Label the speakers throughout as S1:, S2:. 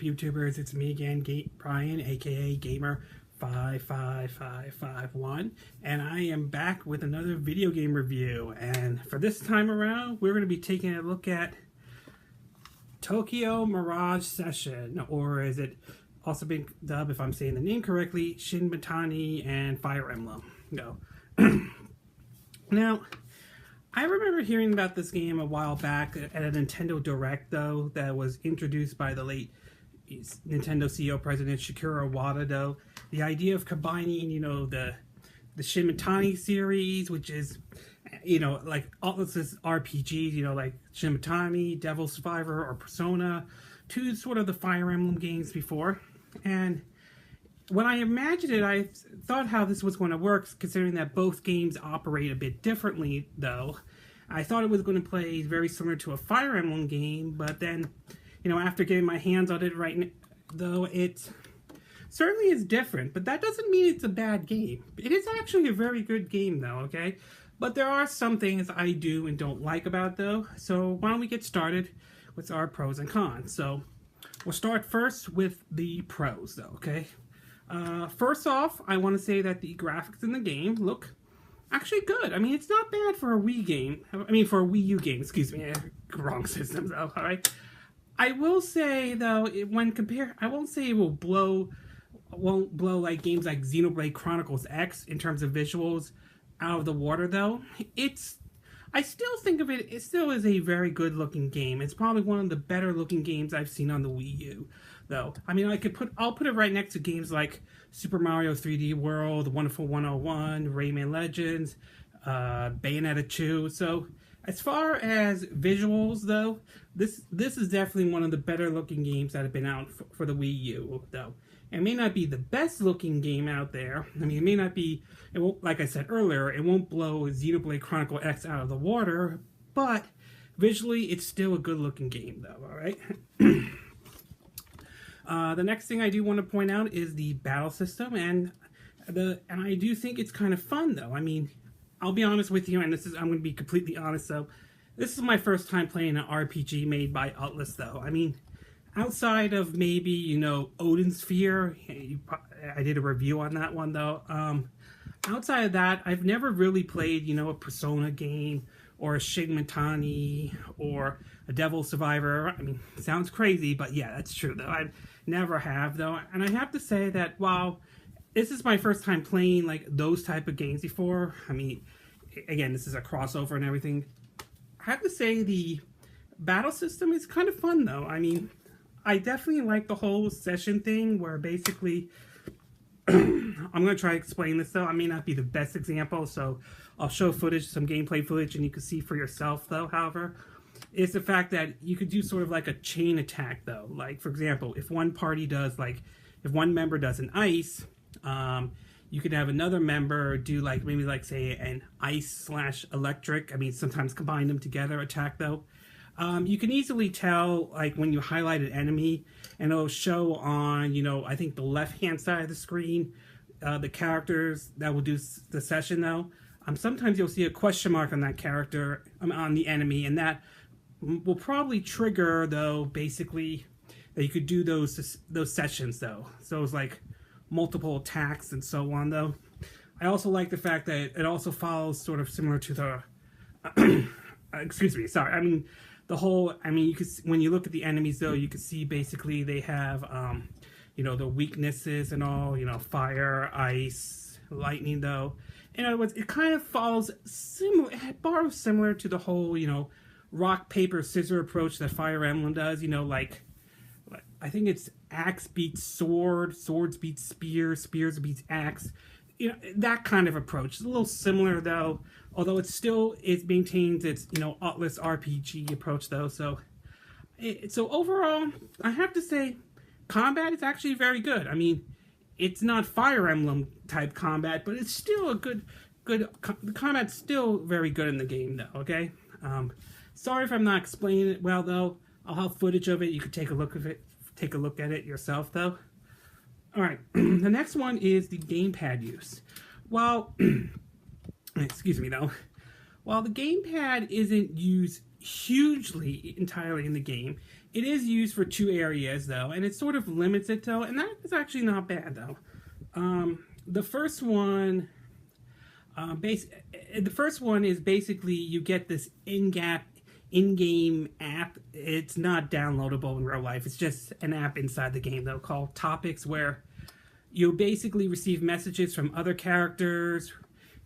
S1: YouTubers? It's me again, Brian, aka Gamer55551, and I am back with another video game review. And for this time around, we're going to be taking a look at Tokyo Mirage Session, or is it also been dubbed, if I'm saying the name correctly, Shin Megami and Fire Emblem. No. Now, I remember hearing about this game a while back at a Nintendo Direct, though, that was introduced by the late Nintendo CEO President Shigeru Iwata, though. The idea of combining, the Shin Megami series, which is, like all this is RPGs, like Shin Megami, Devil Survivor, or Persona, to sort of the Fire Emblem games before. And when I imagined it, I thought how this was going to work, considering that both games operate a bit differently, though. I thought it was going to play very similar to a Fire Emblem game, but then, after getting my hands on it though, it certainly is different, but that doesn't mean it's a bad game. It is actually a very good game, though, okay? But there are some things I do and don't like about it, though, so why don't we get started with our pros and cons. So, we'll start first with the pros, though, okay? First off, I want to say that the graphics in the game look actually good. I mean, it's not bad for a Wii game. For a Wii U game, excuse me. Wrong system, though, alright? I will say, though, when compared, I won't say it won't blow like games like Xenoblade Chronicles X in terms of visuals out of the water, though. I still think of it still is a very good looking game. It's probably one of the better looking games I've seen on the Wii U, though. I mean, I'll put it right next to games like Super Mario 3D World, Wonderful 101, Rayman Legends, Bayonetta 2. So, as far as visuals, though, this is definitely one of the better looking games that have been out for the Wii U, though. It may not be the best looking game out there. I mean, it may not be, like I said earlier, it won't blow Xenoblade Chronicle X out of the water, but visually, it's still a good looking game, though, alright? The next thing I do want to point out is the battle system, and I do think it's kind of fun, though. I mean, I'll be honest with you, and I'm going to be completely honest, though. This is my first time playing an RPG made by Atlus, though. I mean, outside of maybe, Odin's Sphere, I did a review on that one, though. Outside of that, I've never really played, a Persona game, or a Shin Megami, or a Devil Survivor. I mean, it sounds crazy, but yeah, that's true, though. I never have, though. And I have to say that while this is my first time playing, like, those type of games before, I mean, again, this is a crossover and everything, I have to say the battle system is kind of fun, though. I mean, I definitely like the whole session thing where basically, I'm going to try to explain this, though. I may not be the best example, so I'll show footage, some gameplay footage, and you can see for yourself, though, however, is the fact that you could do sort of like a chain attack, though. Like, for example, if one member does an ice, you could have another member do, like, maybe, like, say, an ice/electric, I mean, sometimes combine them together attack, though. You can easily tell, like, when you highlight an enemy, and it'll show on, I think the left-hand side of the screen, the characters that will do the session, though. Sometimes you'll see a question mark on that character, on the enemy, and that will probably trigger, though, basically, that you could do those sessions, though. So it's like multiple attacks and so on, though. I also like the fact that it also follows sort of similar to the... excuse me, sorry. I mean, you can, when you look at the enemies, though, you can see basically they have, the weaknesses and all, fire, ice, lightning, though. In other words, it kind of follows similar, it borrows similar to the whole, rock, paper, scissor approach that Fire Emblem does, like I think it's axe beats sword, swords beats spear, spears beats axe. That kind of approach. It's a little similar, though, although it maintains its, Atlus RPG approach, though. So overall, I have to say, combat is actually very good. I mean, it's not Fire Emblem type combat, but it's still the combat's still very good in the game, though, okay? Sorry if I'm not explaining it well, though. I'll have footage of it. You could take a look at it yourself, though. Alright, the next one is the gamepad use. Excuse me, though. While the gamepad isn't used hugely entirely in the game, it is used for 2 areas though, and it sort of limits it though, and that is actually not bad though. The first one, the first one is basically you get this in-game app. It's not downloadable in real life. It's just an app inside the game though called Topics, where you basically receive messages from other characters,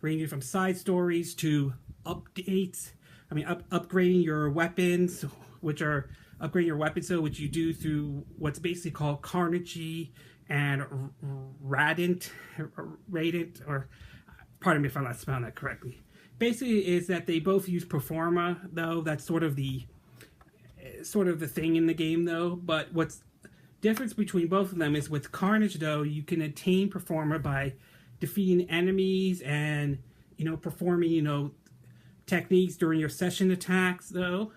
S1: ranging from side stories to updates. I mean, upgrading your weapons, which you do through what's basically called Carnage and Radent, or pardon me if I'm not spelling that correctly. Basically, is that they both use Performa, though. That's sort of the thing in the game, though. But what's difference between both of them is with Carnage, though, you can attain Performa by defeating enemies and, you know, performing, you know, techniques during your session attacks, though.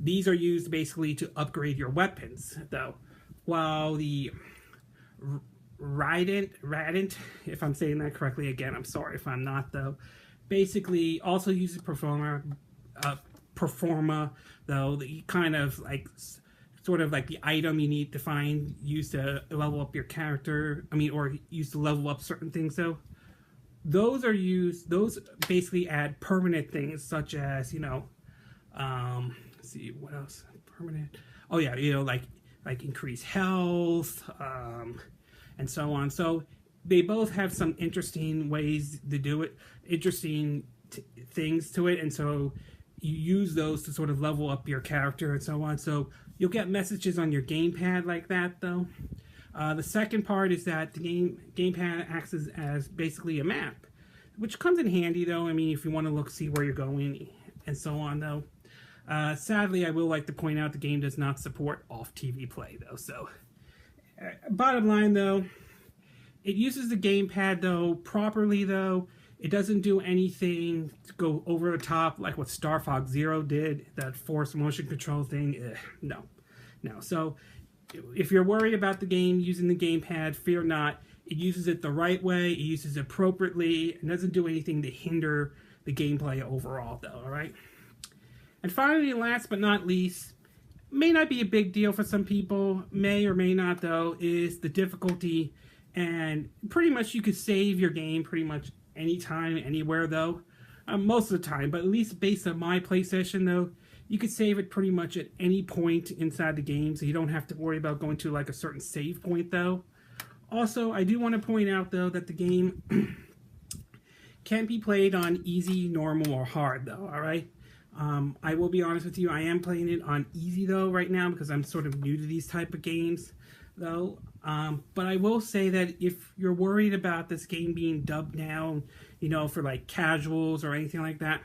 S1: These are used basically to upgrade your weapons, though. While the Radent, if I'm saying that correctly, again, I'm sorry if I'm not, though, basically also uses Performa, though, the kind of like, sort of like the item you need to find, used to level up your character, or used to level up certain things, though. Those basically add permanent things, such as, you know, let's see, what else? Permanent. Oh yeah, you know, like increased health, and so on. So they both have some interesting ways to do it, interesting things to it, and so you use those to sort of level up your character and so on. So you'll get messages on your gamepad like that, though. The second part is that the gamepad acts as basically a map, which comes in handy, though. I mean, if you want to see where you're going and so on, though. Sadly, I will like to point out the game does not support off-TV play, though. So, bottom line, though, it uses the gamepad, though, properly, though. It doesn't do anything to go over the top like what Star Fox Zero did, that forced motion control thing. No. So, if you're worried about the game using the gamepad, fear not. It uses it the right way. It uses it appropriately. It doesn't do anything to hinder the gameplay overall, though, all right? And finally, last but not least, may not be a big deal for some people, may or may not, though, is the difficulty. And pretty much you could save your game pretty much anytime, anywhere, though. Most of the time, but at least based on my PlayStation, though, you could save it pretty much at any point inside the game, so you don't have to worry about going to like a certain save point, though. Also, I do want to point out, though, that the game can be played on easy, normal, or hard, though, alright? I will be honest with you, I am playing it on easy, though, right now, because I'm sort of new to these type of games, though. But I will say that if you're worried about this game being dubbed down, you know, for like casuals or anything like that,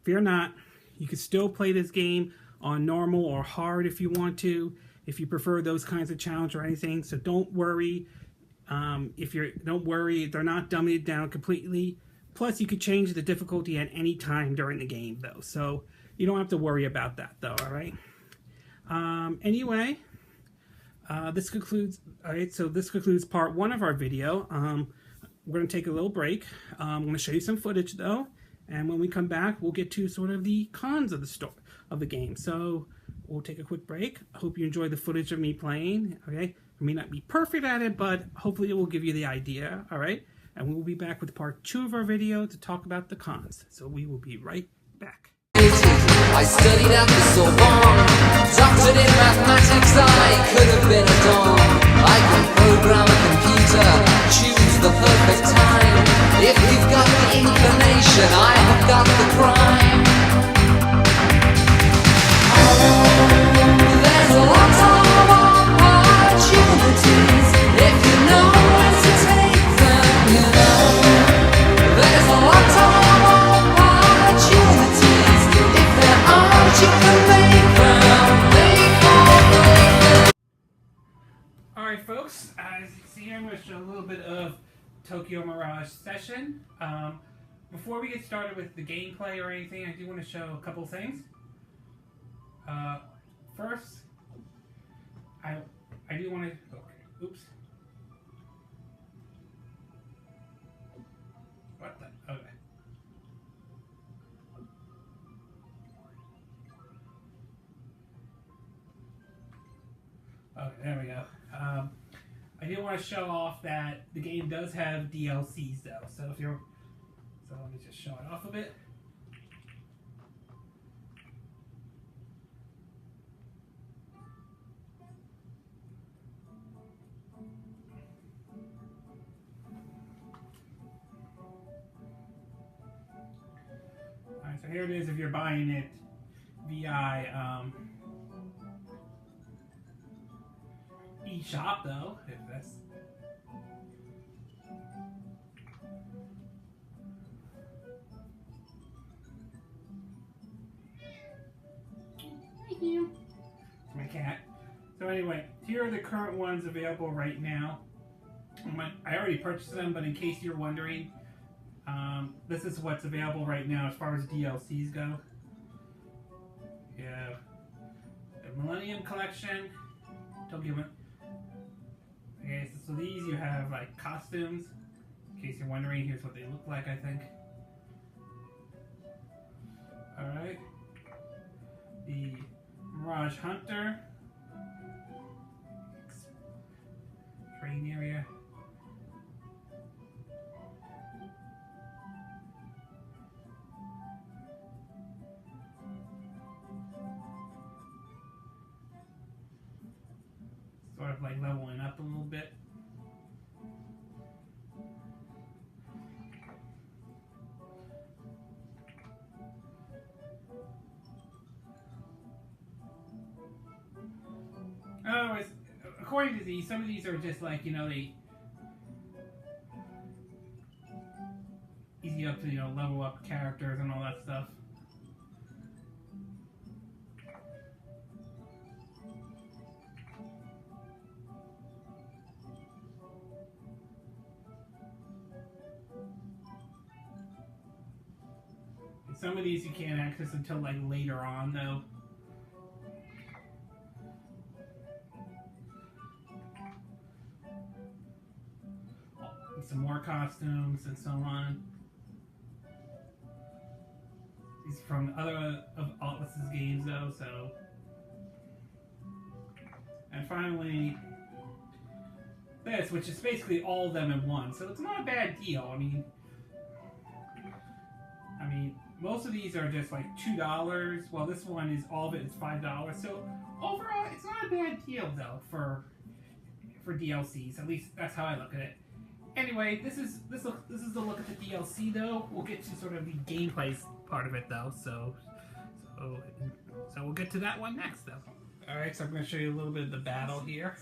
S1: fear not. You can still play this game on normal or hard if you want to, if you prefer those kinds of challenge or anything. So don't worry. Don't worry, they're not dumbing it down completely. Plus, you could change the difficulty at any time during the game, though. So you don't have to worry about that, though. All right. Anyway, this concludes. All right. So this concludes part 1 of our video. We're going to take a little break. I'm going to show you some footage, though. And when we come back, we'll get to sort of the cons of the game. So we'll take a quick break. I hope you enjoy the footage of me playing. Okay, I may not be perfect at it, but hopefully it will give you the idea. All right, and we will be back with part 2 of our video to talk about the cons. So we will be right back.
S2: I studied at the Sorbonne, doctored in mathematics, I could have been a don. I can program a computer, choose the perfect time. If you've got the inclination, I have got the crime. There's a lot of opportunities, if you know where to take them, you know. There's a lot of opportunities, if there aren't, you can make them.
S1: Alright, folks, as you can see here, I'm going to show a little bit of Tokyo Mirage session. Before we get started with the gameplay or anything, I do want to show a couple things. First, I do want to. Okay, oops. What the? Okay. I did want to show off that the game does have DLCs though. So if you're, so let me just show it off a bit. Alright, so here it is if you're buying it via eShop though, if that's my cat. So anyway, here are the current ones available right now. I already purchased them, but in case you're wondering, this is what's available right now as far as DLCs go. You have the Millennium Collection. Don't give it. Okay, so these you have like costumes. In case you're wondering, here's what they look like, I think. Alright. The Mirage Hunter. Train area. Sort of like leveling up a little bit. Oh, according to these, some of these are just like, you know, they easy up to, you know, level up characters and all that stuff. Some of these you can't access until like later on though. And some more costumes and so on. These are from other of Atlas's games though, so. And finally, this, which is basically all of them in one. So it's not a bad deal. I mean, most of these are just like $2. Well, this one is all of it is $5. So overall, it's not a bad deal though for DLCs. At least that's how I look at it. Anyway, this is the look at the DLC though. We'll get to sort of the gameplay part of it though. So we'll get to that one next though. All right, so I'm going to show you a little bit of the battle here.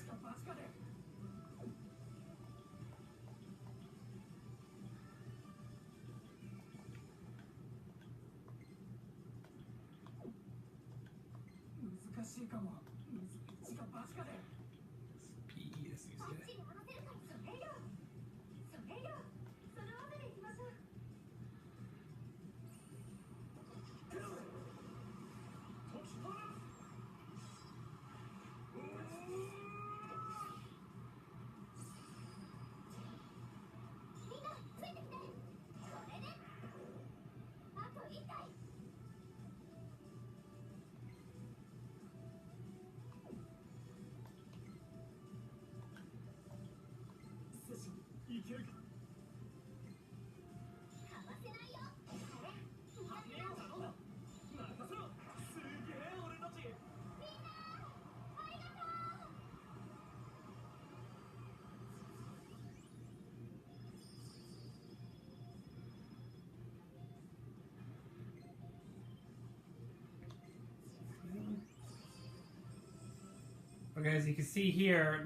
S1: Okay, as you can see here,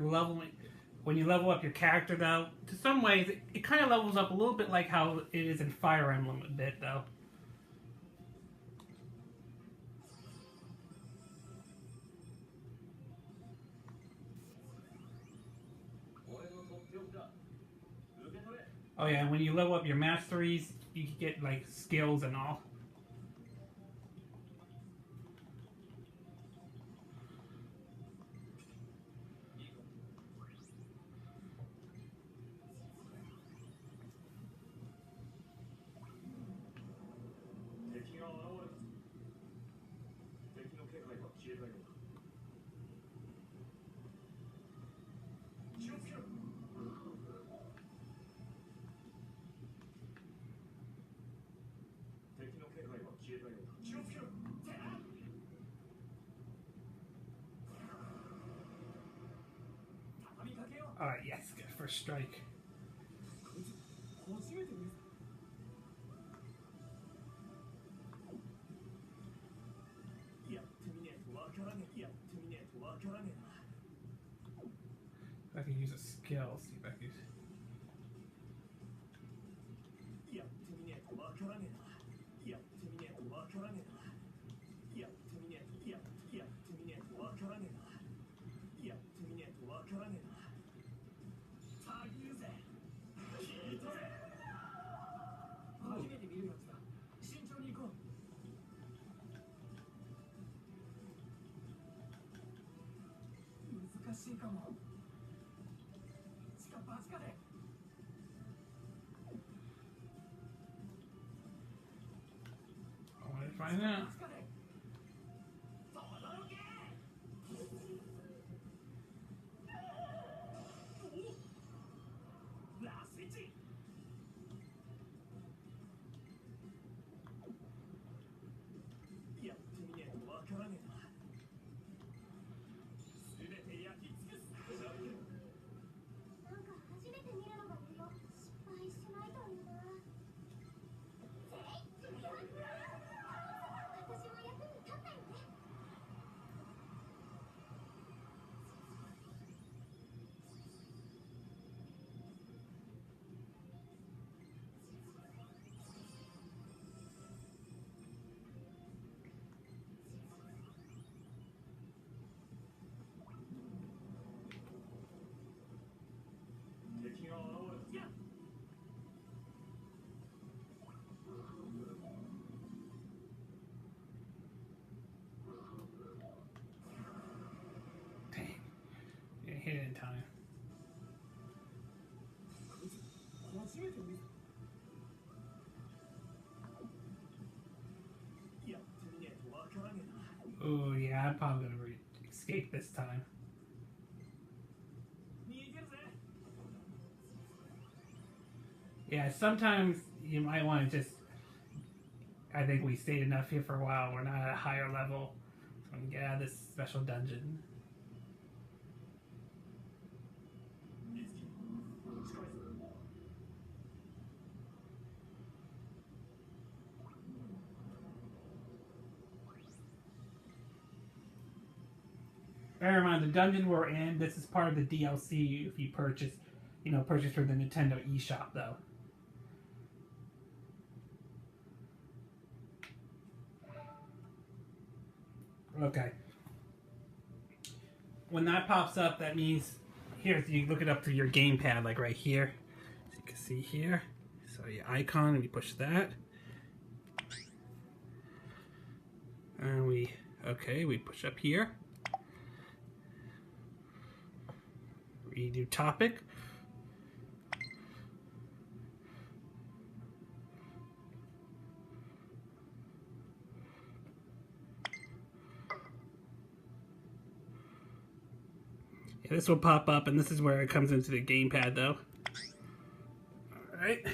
S1: when you level up your character though, to some ways it kind of levels up a little bit like how it is in Fire Emblem a bit though. Oh yeah, when you level up your masteries, you can get like skills and all. Alright, yes, good first strike. I can use a skill, see if I can. I want to find out. Dang. Yeah, hit it in time. Oh yeah, I'm probably gonna escape this time. Yeah, sometimes you might want to just. I think we stayed enough here for a while. We're not at a higher level, so we can get out of this special dungeon. Bear in mind, the dungeon we're in, this is part of the DLC if you purchase, purchase through the Nintendo eShop, though. Okay. When that pops up, that means, here, so you look it up through your gamepad, like right here. So you can see here. So your icon, and you push that. And we push up here. Redo topic. Yeah, this will pop up, and this is where it comes into the gamepad, though. All right.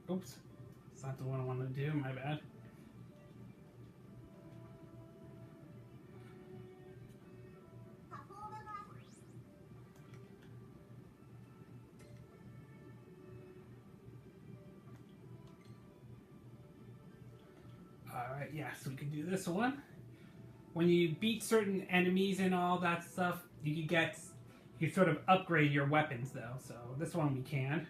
S1: Oops, it's not the one I want to do, my bad. Alright, yeah, so we can do this one. When you beat certain enemies and all that stuff, you sort of upgrade your weapons though, so this one we can.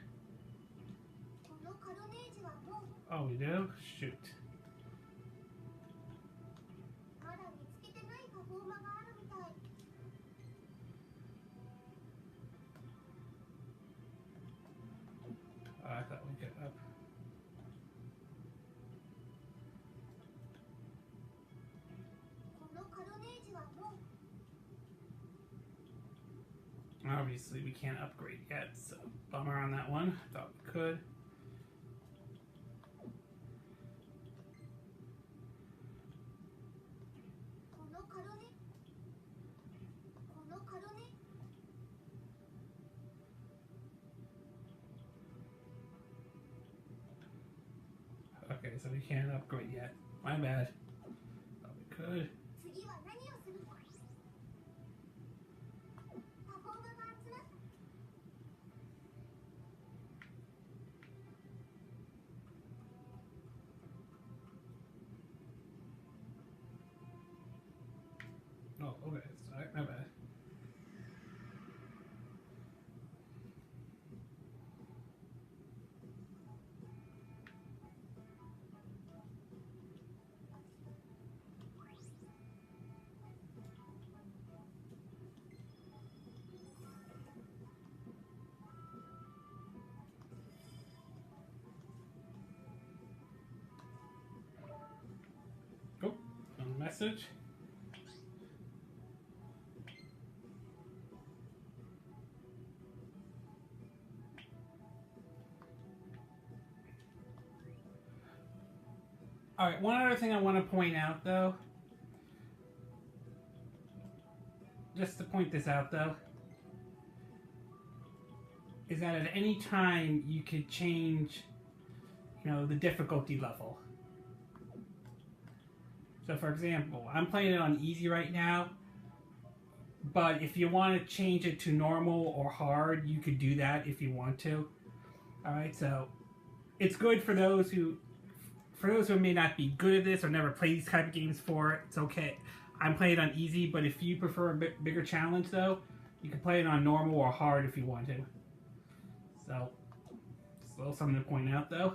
S1: Oh, we do? Shoot. Oh, I thought we could up. Obviously, we can't upgrade yet, so bummer on that one. Thought we could. so we can't upgrade yet. My bad. But we could. Oh, okay. Sorry, my bad. Oh, a message. Alright, one other thing I want to point out, though. Just to point this out, though. Is that at any time you could change, the difficulty level. So, for example, I'm playing it on easy right now. But if you want to change it to normal or hard, you could do that if you want to. Alright, so it's good for those who may not be good at this or never play these type of games before. It's okay. I'm playing it on easy, but if you prefer a bit bigger challenge, though, you can play it on normal or hard if you want to. So, it's a little something to point out, though.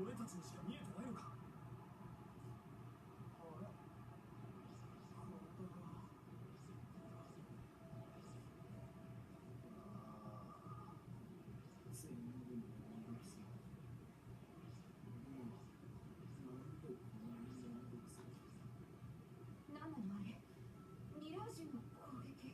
S3: 俺たちにしか見えてないのか。あれ、全部の動き。なんでこんなに動く。
S4: 何なのあれ。ミラージュの攻撃。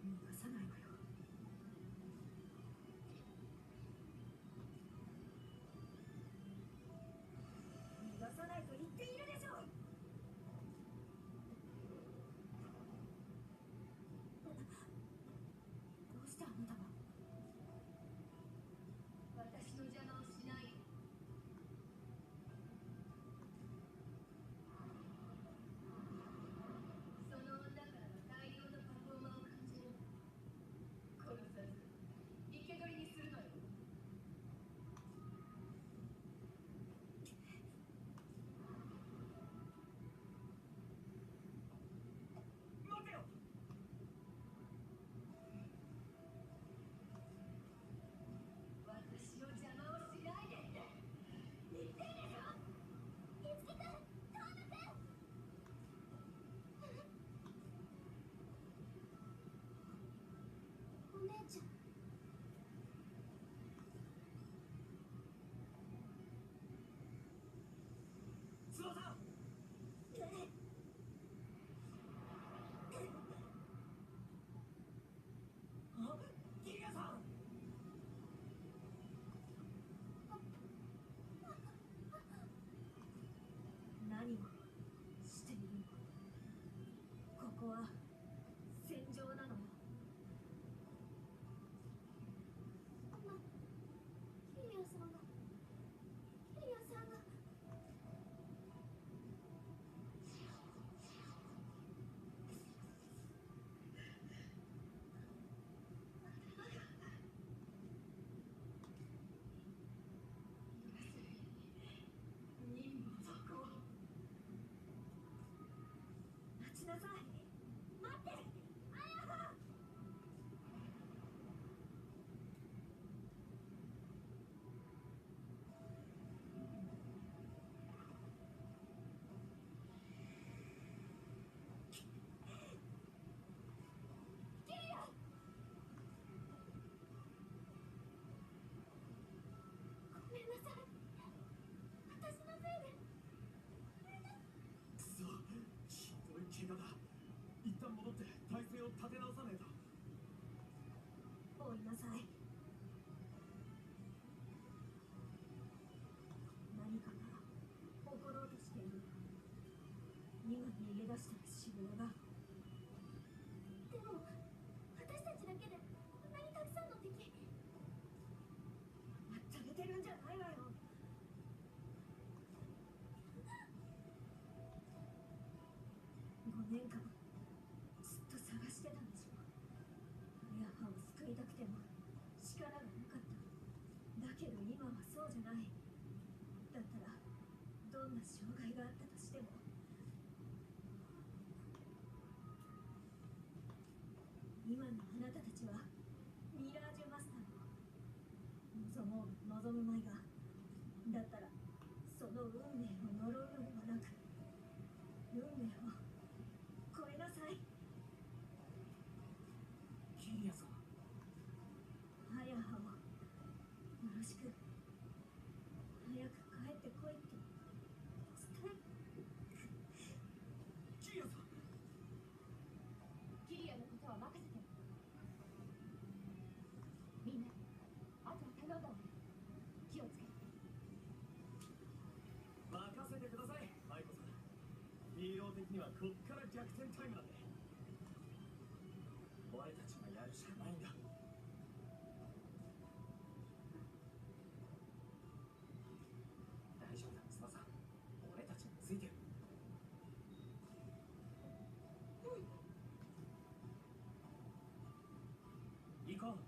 S4: 逃がさないわよ。逃がさないと言っているでしょう。どうしてあなたが。私の邪魔をしない。その女からは大量のパフォーマーを感じる。殺さず生け捕りにするのよ。
S3: 待てよ。
S4: 私の邪魔をしないでって言ってるでしょ。いつきくん、トーナくん。お姉ちゃん。
S3: 翼。あ、ギリアさん。
S4: 何をしているの。ここは戦場なのよ。キリアさんが。任務続行。待ちなさい。待って、アヤハ。キリア。ごめんなさい。私のせいで。
S3: くそ、ひどい怪我だ。一旦戻って体勢を立て直さねえと。
S4: 追いなさい。何かが起ころうとしている。今逃げ出したら死亡だ。でも私たちだけでこんなにたくさんの敵。まったれてるんじゃないわよ。5年間ずっと探してたんでしょ。ヤハを救いたくても力がなかった。だけど今はそうじゃない。だったらどんな障害があったとしても今のあなたたちはミラージュマスターの望もうが望むまいが。だったらその運命を呪うのではなく運命を超えなさい。
S3: キリアさん。
S4: アヤハをよろしく。早く帰ってこいって伝え。
S3: キリアさん。
S4: キリアのことは任せて。みんなあとは頼んだわよ。気をつけて。
S3: 任せてください、マイコさん。ヒーロー的にはこっから逆転タイムなんで。俺たちがやるしかないんだ。大丈夫だ、翼。俺たちについてる。行こう。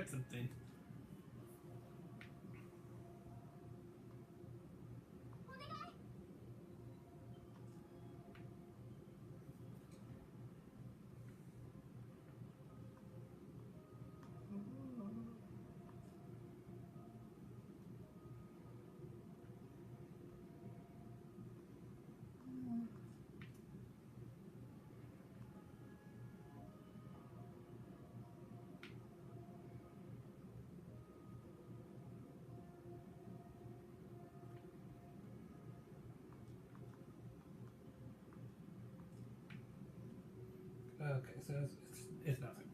S1: forget something. Okay, so it's nothing.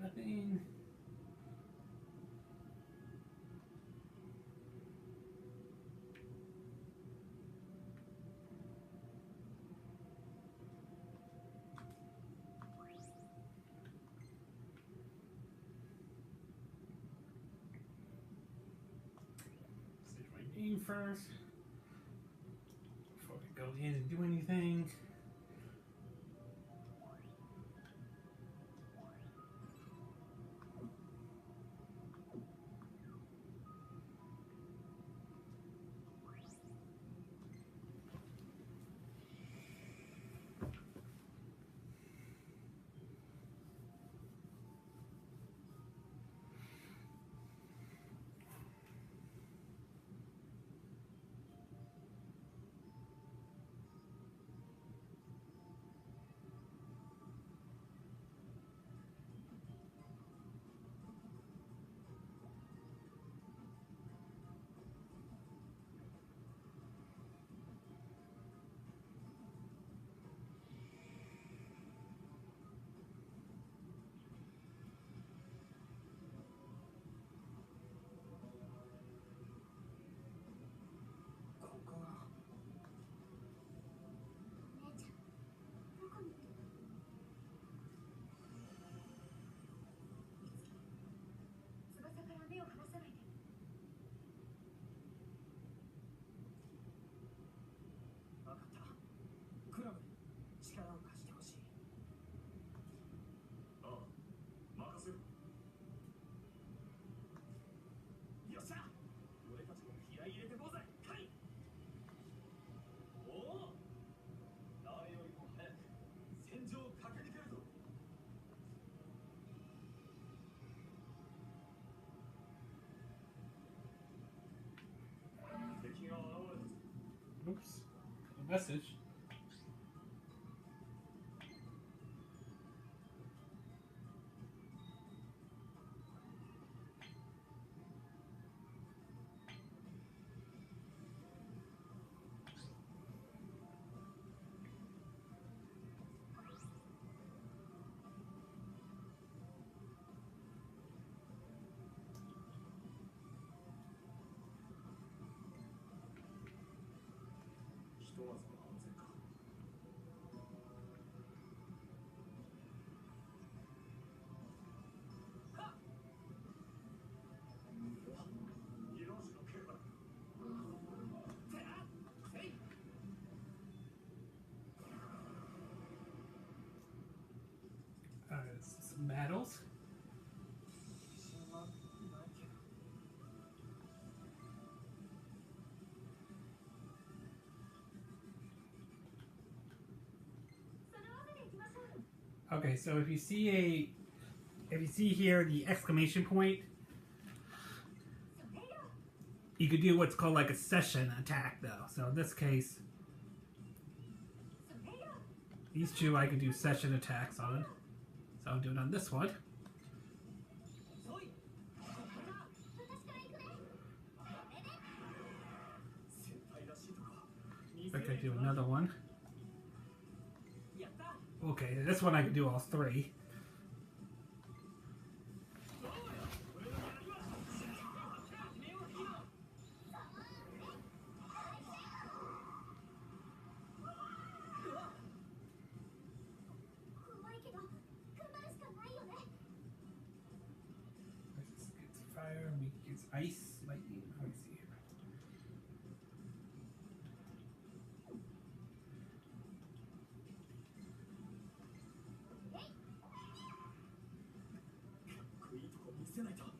S1: Nothing. Save my name first before we go in and do anything. Oops. A message. Some battles. Okay, so if you see here the exclamation point, you could do what's called like a session attack though. So in this case, these two I could do session attacks on. So I'll do it on this one. I could do another one. Okay, this one I could do all three. It's fire, it's ice, lightning. Let me see here.
S3: せないと。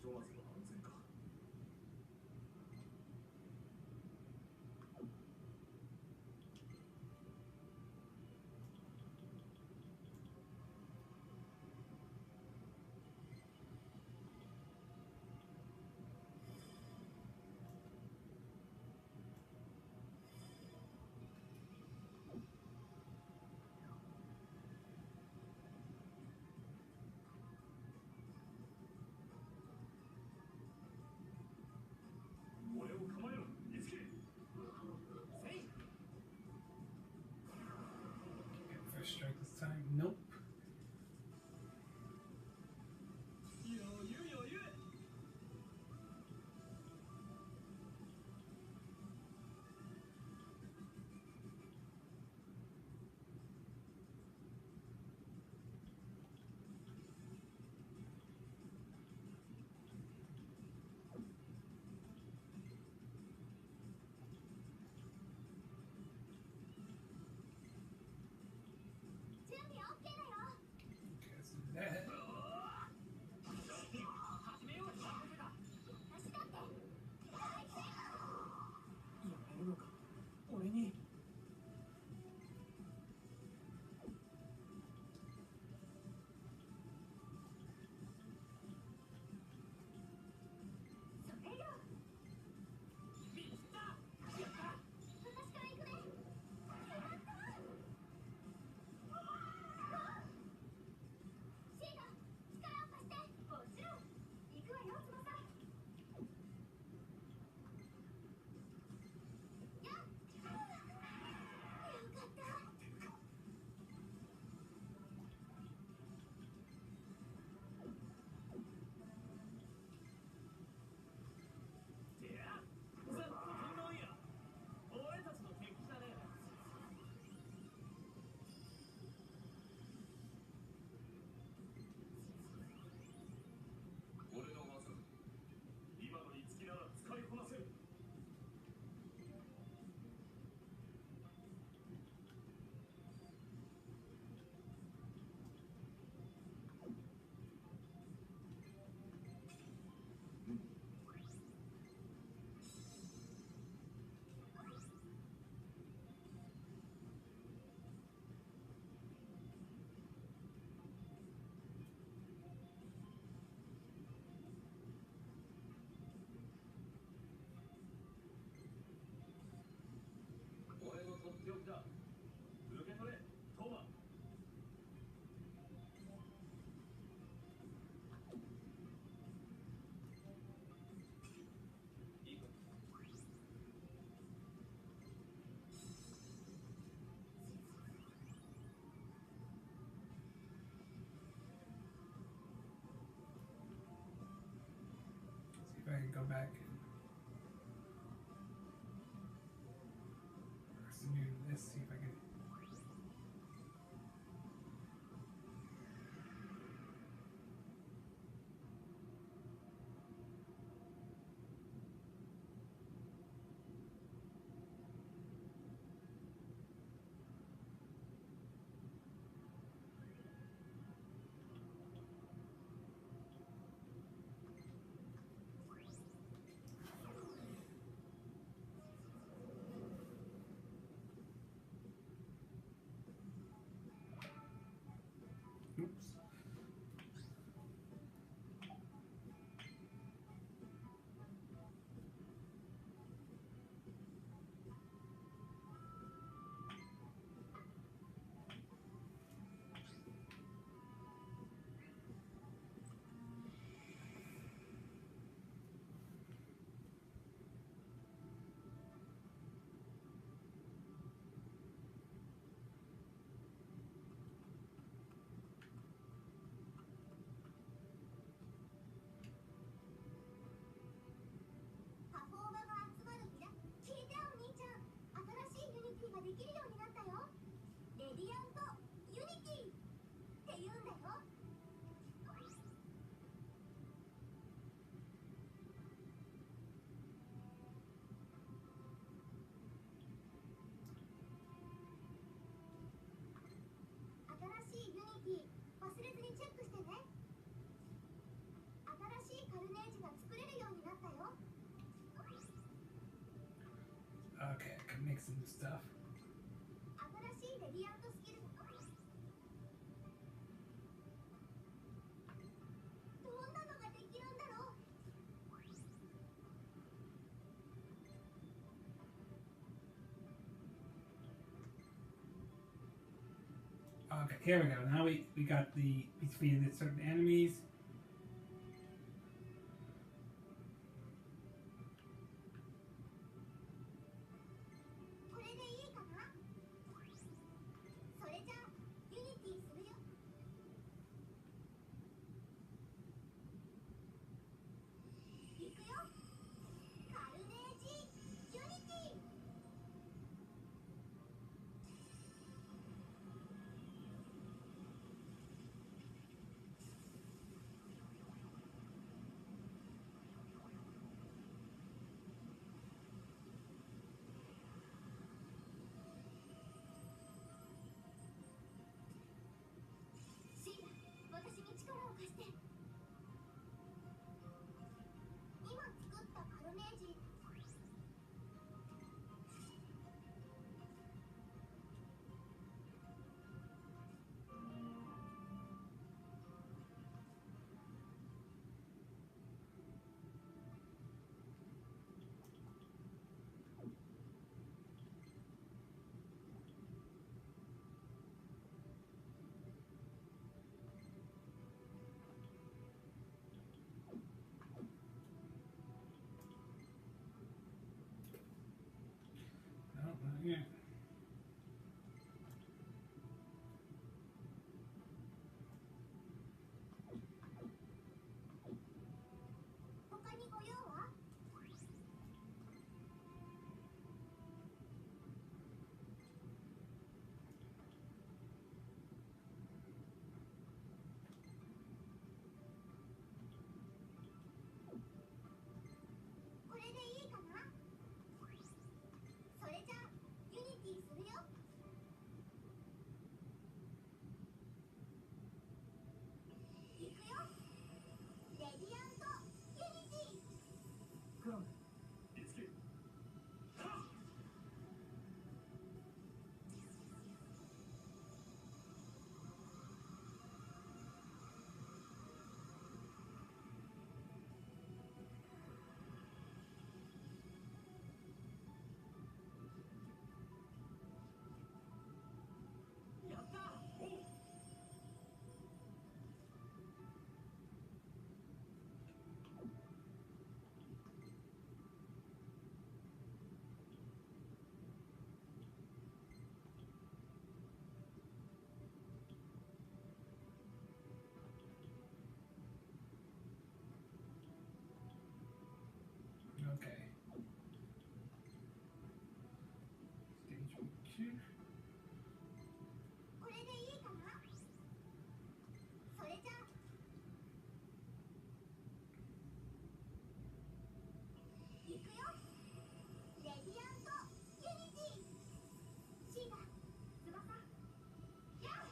S1: Oh. First strike this time. Nope. That.
S3: 俺に
S4: シーナ
S1: go back and do this, see if I can. Oops. Okay, I can make some stuff. Okay, here we go. Now we got the defeated certain enemies. you.
S4: これでいいかな。それじゃあ行くよ。レディアントユニティ。シータ、翼。やっ。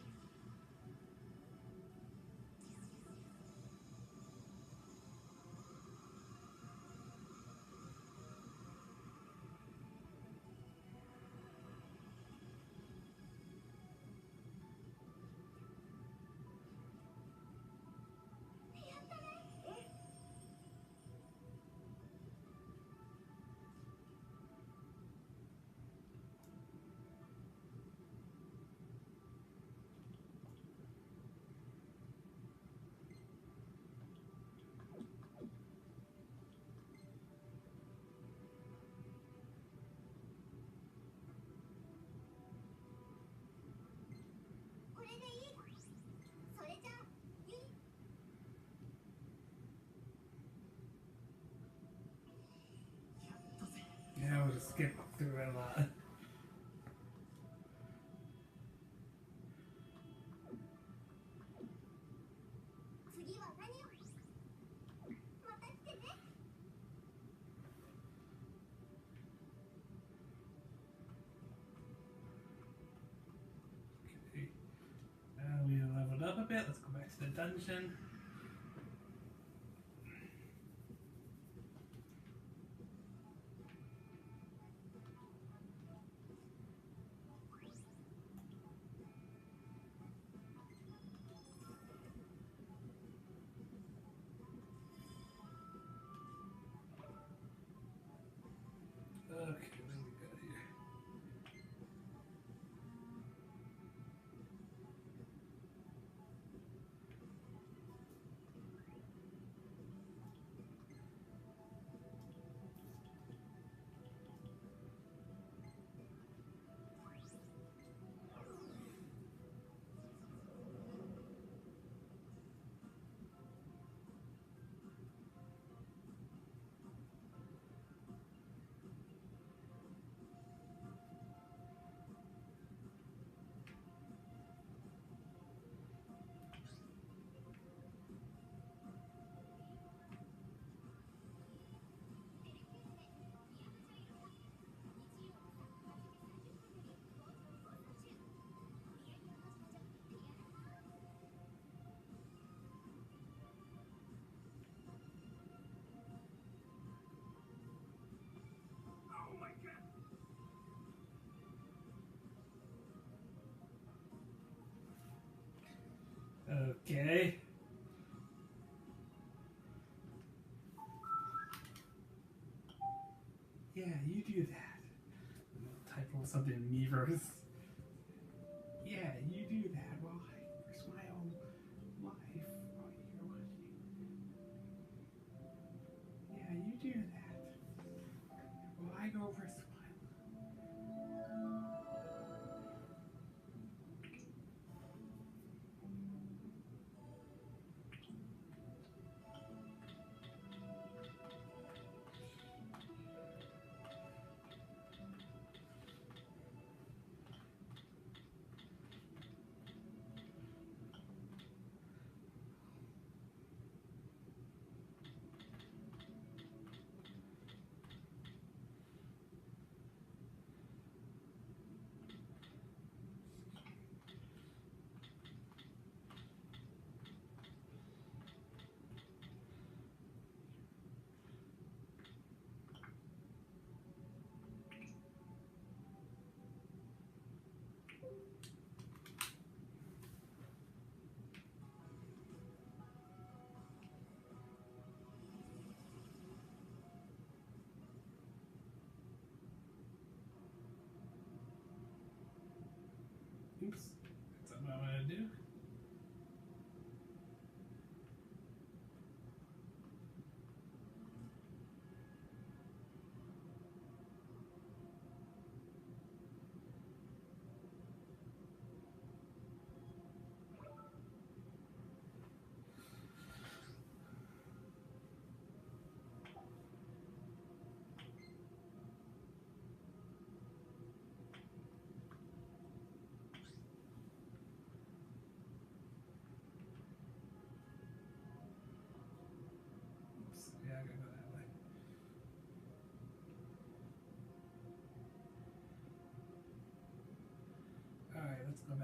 S4: やったね。え。これでいい。それじゃあユニ。やったぜ。
S1: Yeah, we'll just skip through a lot.
S4: 次は何を。また来てね。
S1: Okay. We leveled up a bit. Let's go back to the dungeon. Okay, what do we got here?
S3: Oh my god.
S1: Okay. Yeah, you do that. Type of something in Miiverse. Yeah, you do that while I risk my own life while you're watching. Yeah, you do that. While I go risk my Oops. That's something I want to do.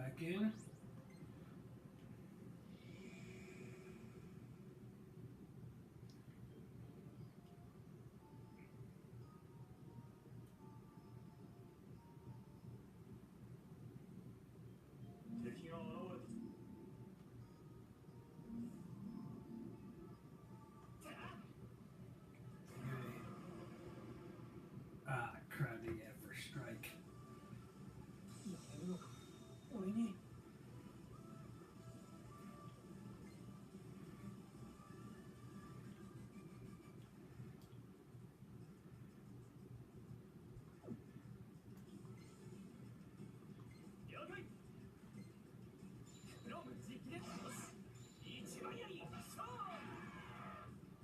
S1: back in. Ah, crap, yeah, for strike.
S3: やめるのか俺に。了解。プロム直伝。よし。一番やり。勝負。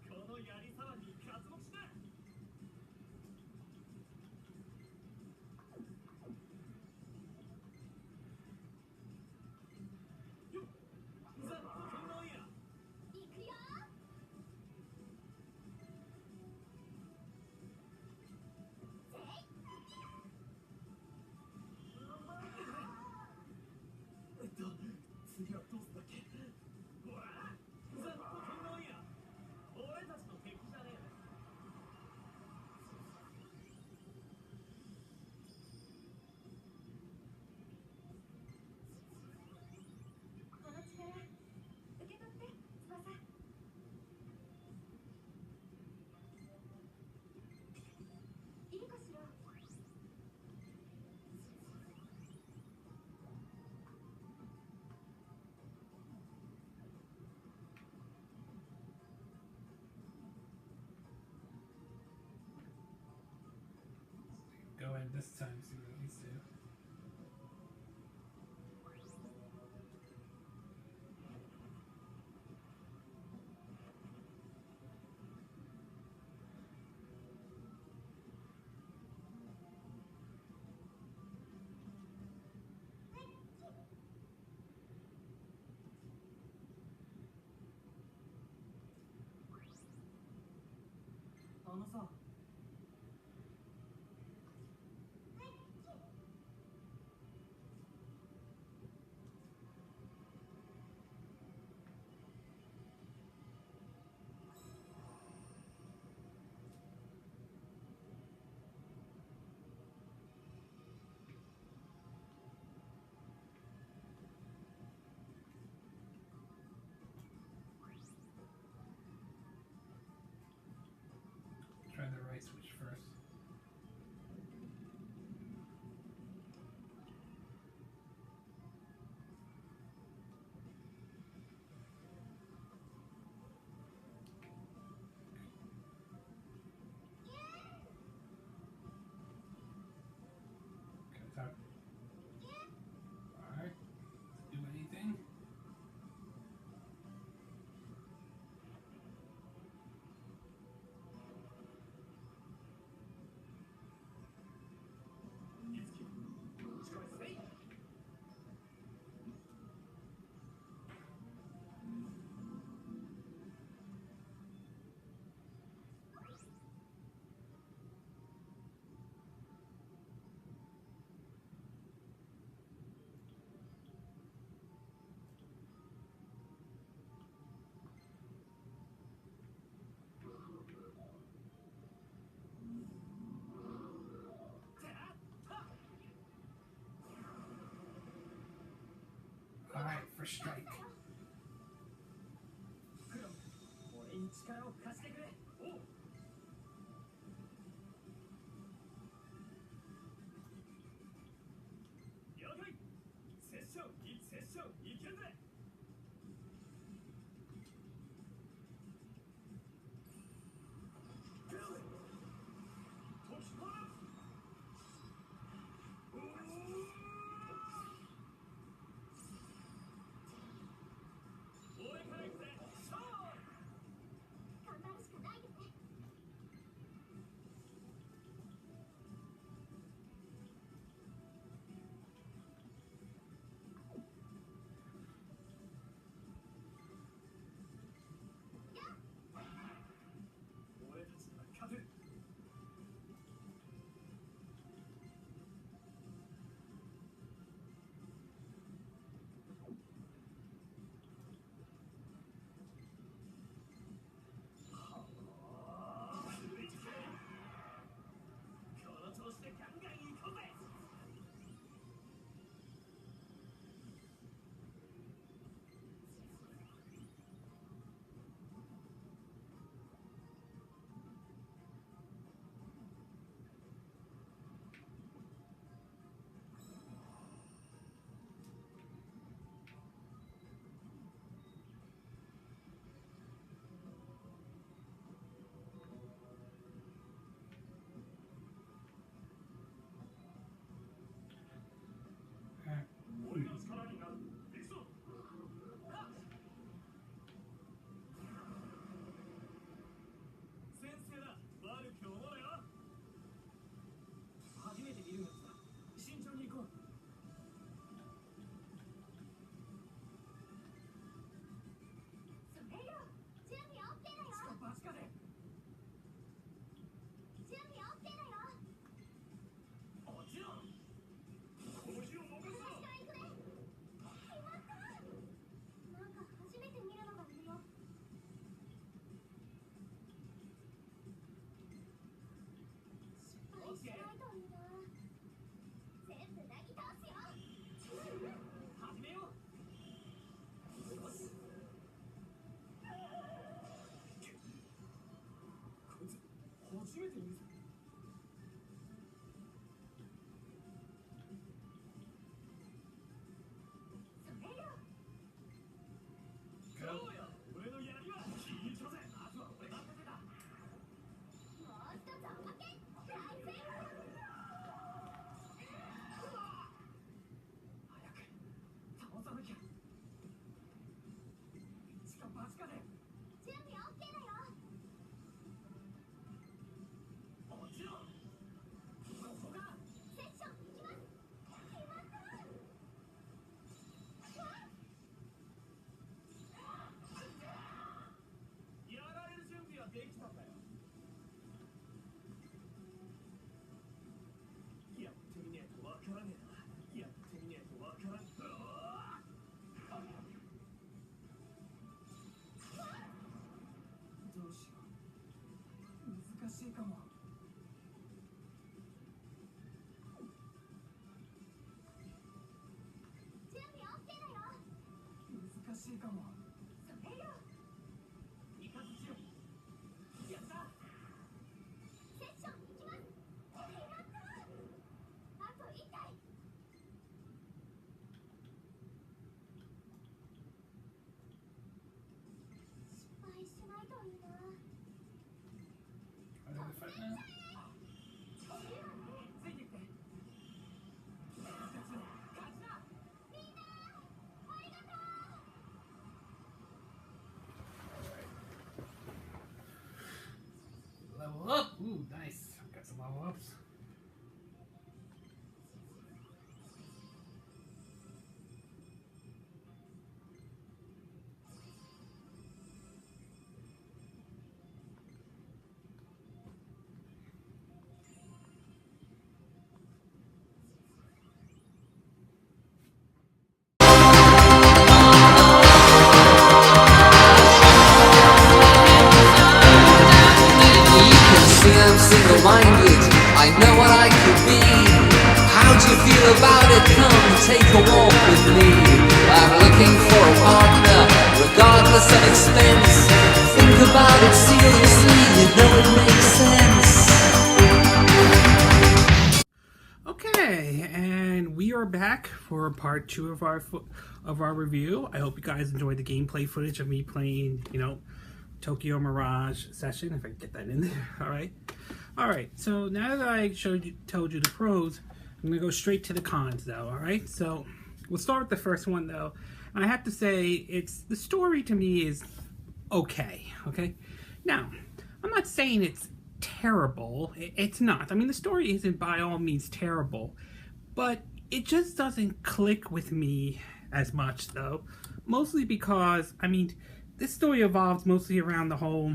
S3: このやりさまに活目しな。よっ。ザッと天皇や。
S4: 行くよ。
S3: 次はどうすんだっけ。ほらザッと天皇や。俺たちの敵じゃねえ。
S4: この力受け取って翼。いいかしら。
S1: Go in this time, see what it needs to.
S3: Sa.
S1: Try the right switch first. Can I talk? Alright. Do anything? Alright, for strike.
S3: 俺に力を貸してくれ。おう。了解。セッション、セッション、いけるぜ。時パラ。俺から行くぜ。勝負。
S4: 頑張るしか
S3: できたんだよ。やってみねえとわからねえな。やってみねえとわからん。どうしよう。難しいかも。
S4: 準備 OK だよ。
S3: 難しいかも。
S4: それよ。
S3: いかずちよ。やった。
S4: セッション行きます。やったー。あと1体。失敗しないといいな。
S3: ついてきて。勝ちだ。
S1: Level up! Ooh, nice. Got some level ups.
S2: I'm single-minded, I know what I could be. How do you feel about it? Come take a walk with me. I'm looking for a partner, regardless of expense. Think about it seriously, you know it makes sense.
S1: Okay, and we are back for part 2 of our review. I hope you guys enjoyed the gameplay footage of me playing, Tokyo Mirage session, if I can get that in there. All right. So now that I told you the pros, I'm gonna go straight to the cons, though. All right. So we'll start with the first one, though. And I have to say, the story to me is okay. Okay. Now, I'm not saying it's terrible. It's not. I mean, the story isn't by all means terrible, but it just doesn't click with me as much, though. Mostly because, this story evolves mostly around the whole,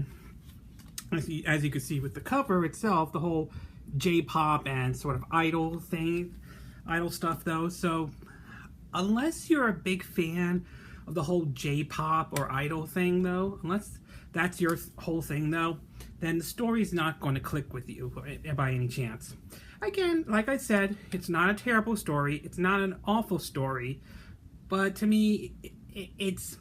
S1: as you can see with the cover itself, the whole J-pop and sort of idol stuff, though. So unless you're a big fan of the whole J-pop or idol thing, though, unless that's your whole thing, though, then the story's not going to click with you by any chance. Again, like I said, it's not a terrible story. It's not an awful story. But to me, it's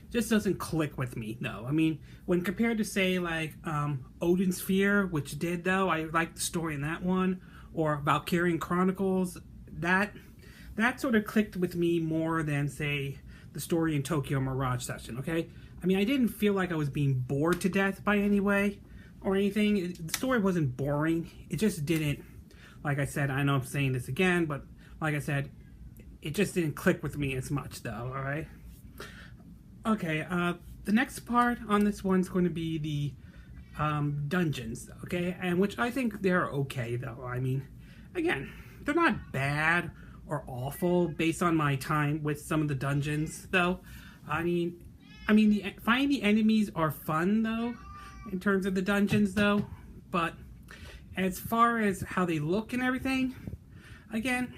S1: just doesn't click with me, no. I mean, when compared to, say, like Odin's Sphere, which did, though, I liked the story in that one, or Valkyrian Chronicles, that sort of clicked with me more than, say, the story in Tokyo Mirage Session, okay? I mean, I didn't feel like I was being bored to death by any way or anything. The story wasn't boring. It just didn't, like I said, I know I'm saying this again, but like I said, it just didn't click with me as much, though, alright? Okay, the next part on this one's going to be the dungeons, okay? And which I think they're okay, though. I mean, again, they're not bad or awful based on my time with some of the dungeons, though. Finding the enemies are fun, though, in terms of the dungeons, though. But as far as how they look and everything, again,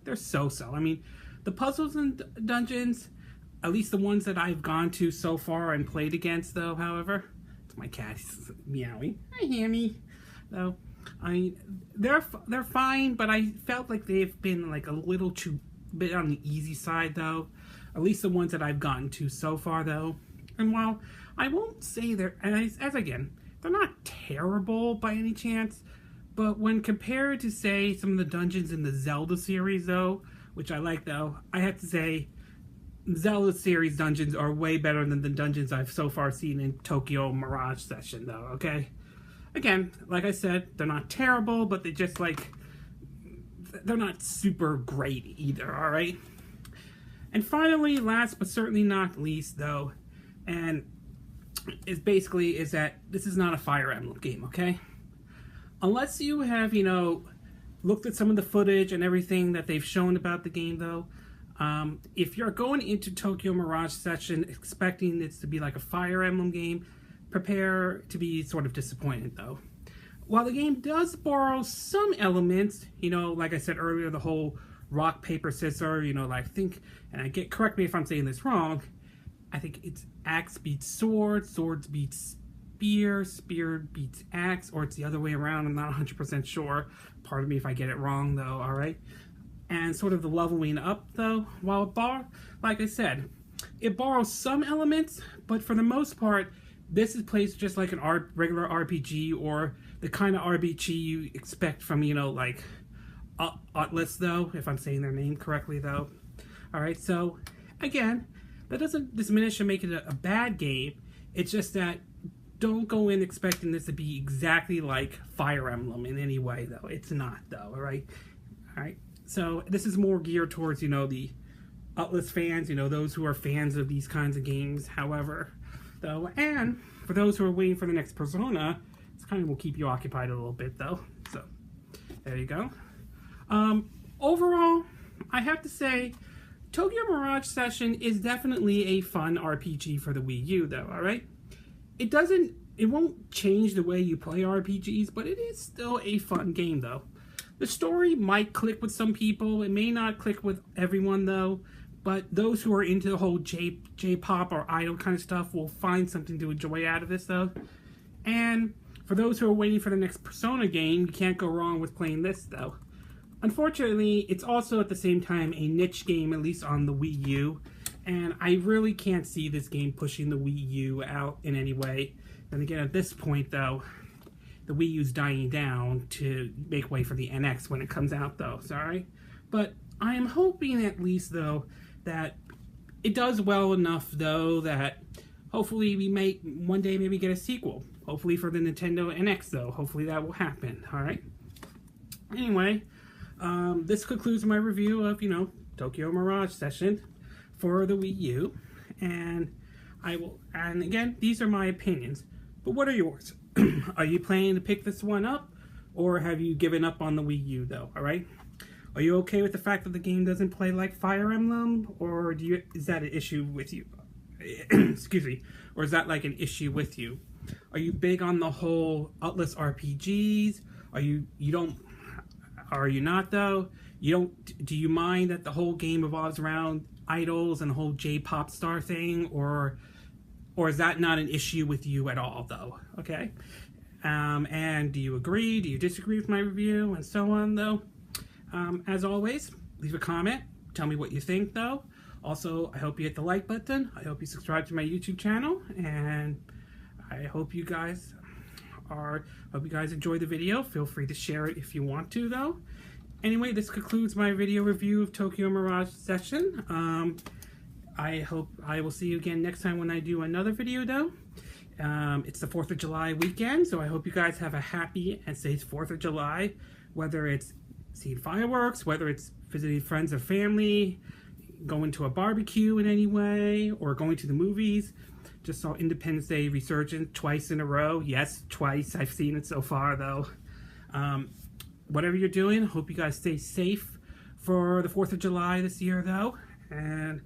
S1: they're so-so. I mean, the puzzles and dungeons, at least the ones that I've gone to so far and played against, though, however, it's my cat meowing. Hi, Hammy. Though, I mean, they're fine, but I felt like they've been like a little too bit on the easy side, though. At least the ones that I've gotten to so far, though. And while I won't say they're, as again, they're not terrible by any chance, but when compared to, say, some of the dungeons in the Zelda series, though, which I like, though, I have to say Zelda series dungeons are way better than the dungeons I've so far seen in Tokyo Mirage Session, though, okay? Again, like I said, they're not terrible, but they just, like, they're not super great either, alright? And finally, last but certainly not least, though, and is that this is not a Fire Emblem game, okay? Unless you have, looked at some of the footage and everything that they've shown about the game, though, if you're going into Tokyo Mirage Session expecting it to be like a Fire Emblem game, prepare to be sort of disappointed though. While the game does borrow some elements, you know, like I said earlier, the whole rock, paper, scissors, you know, like correct me if I'm saying this wrong, I think it's axe beats sword, swords beats spear, spear beats axe, or it's the other way around, I'm not 100% sure. Pardon me if I get it wrong though, alright? And sort of the leveling up though, like I said, it borrows some elements, but for the most part, this is played just like an regular RPG, or the kind of RPG you expect from, you know, like Atlas though, if I'm saying their name correctly though. Alright, so again, that doesn't diminish or make it a bad game. It's just that don't go in expecting this to be exactly like Fire Emblem in any way though. It's not though, alright? Alright, so this is more geared towards, you know, the Atlas fans, you know, those who are fans of these kinds of games, however, though. And for those who are waiting for the next Persona, it's kind of will keep you occupied a little bit though. So, there you go. Overall, I have to say, Tokyo Mirage Session is definitely a fun RPG for the Wii U though, alright? It won't change the way you play RPGs, but it is still a fun game though. The story might click with some people, it may not click with everyone though, but those who are into the whole J-pop or idol kind of stuff will find something to enjoy out of this though. And for those who are waiting for the next Persona game, you can't go wrong with playing this though. Unfortunately, it's also at the same time a niche game, at least on the Wii U, and I really can't see this game pushing the Wii U out in any way. And again, at this point though, the Wii U's dying down to make way for the NX when it comes out though, sorry. But I am hoping at least though that it does well enough though that hopefully we may one day maybe get a sequel. Hopefully for the Nintendo NX though, hopefully that will happen, alright? Anyway, this concludes my review of, you know, Tokyo Mirage Session for the Wii U, and again, these are my opinions, but what are yours? Are you planning to pick this one up, or have you given up on the Wii U though, alright? Are you okay with the fact that the game doesn't play like Fire Emblem, or is that an issue with you? Excuse me, or is that like an issue with you? Are you big on the whole Atlas RPGs? Are you not though? Do you mind that the whole game revolves around idols and the whole J-pop star thing, or is that not an issue with you at all though? Okay, and do you agree? Do you disagree with my review and so on though? As always, leave a comment. Tell me what you think though. Also, I hope you hit the like button. I hope you subscribe to my YouTube channel, and I hope you guys enjoy the video. Feel free to share it if you want to though. Anyway, this concludes my video review of Tokyo Mirage Session. I hope I will see you again next time when I do another video though. It's the 4th of July weekend, so I hope you guys have a happy and safe 4th of July, whether it's seeing fireworks, whether it's visiting friends or family, going to a barbecue in any way, or going to the movies. Just saw Independence Day resurgent twice in a row. Yes, twice. I've seen it so far though. Whatever you're doing, hope you guys stay safe for the 4th of July this year though. And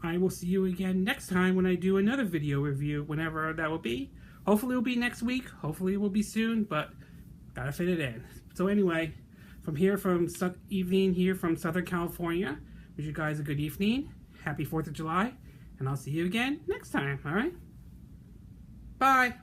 S1: I will see you again next time when I do another video review, whenever that will be. Hopefully it will be next week. Hopefully it will be soon, but gotta fit it in. So anyway, from evening here from Southern California, wish you guys a good evening. Happy 4th of July. And I'll see you again next time, alright? Bye!